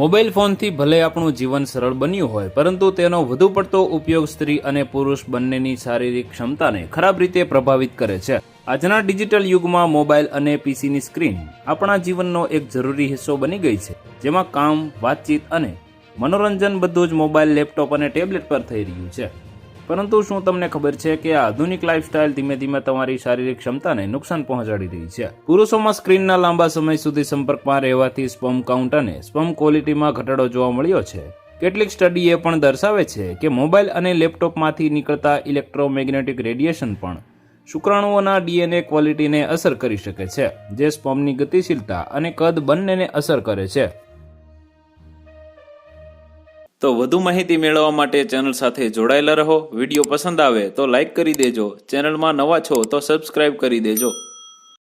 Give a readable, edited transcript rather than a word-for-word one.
Mobile ફોનથી ભલે આપણું જીવન સરળ બન્યું હોય, પરંતુ તેનો વધુ પડતો ઉપયોગ સ્ત્રી અને પુરુષ બંનેની શારીરિક ક્ષમતાને ખરાબ રીતે પ્રભાવિત કરે છે. આજના ડિજિટલ યુગમાં મોબાઈલ અને પીસીની સ્ક્રીન આપણા જીવનનો એક જરૂરી હિસ્સો બની ગઈ છે, જેમાં કામ, વાતચીત અને મનોરંજન બધું જ મોબાઈલ, લેપટોપ અને ટેબ્લેટ પર થઈ રહ્યું છે. પરંતુ શું તમને ખબર છે કે આ આધુનિક લાઇફસ્ટાઇલ ધીમે ધીમે તમારી શારીરિક ક્ષમતાને નુકસાન પહોંચાડી રહી છે? પુરુષોમાં સ્ક્રીનના લાંબા સમય સુધી સંપર્કમાં રહેવાથી સ્પર્મ કાઉન્ટ અને સ્પર્મ ક્વોલિટીમાં ઘટાડો જોવા મળ્યો છે. કેટલીક સ્ટડી એ પણ દર્શાવે છે કે મોબાઈલ અને લેપટોપમાંથી નીકળતા ઇલેક્ટ્રોમેગ્નેટિક રેડિયેશન પણ શુક્રાણુઓના ડીએનએ ક્વોલિટીને અસર કરી શકે છે, જે સ્પર્મની ગતિશીલતા અને કદ બંનેને અસર કરે છે. તો વધુ માહિતી મેળવવા માટે ચેનલ સાથે જોડાયેલા રહો. વિડીયો પસંદ આવે તો લાઇક કરી દેજો. ચેનલમાં નવા છો તો સબસ્ક્રાઇબ કરી દેજો.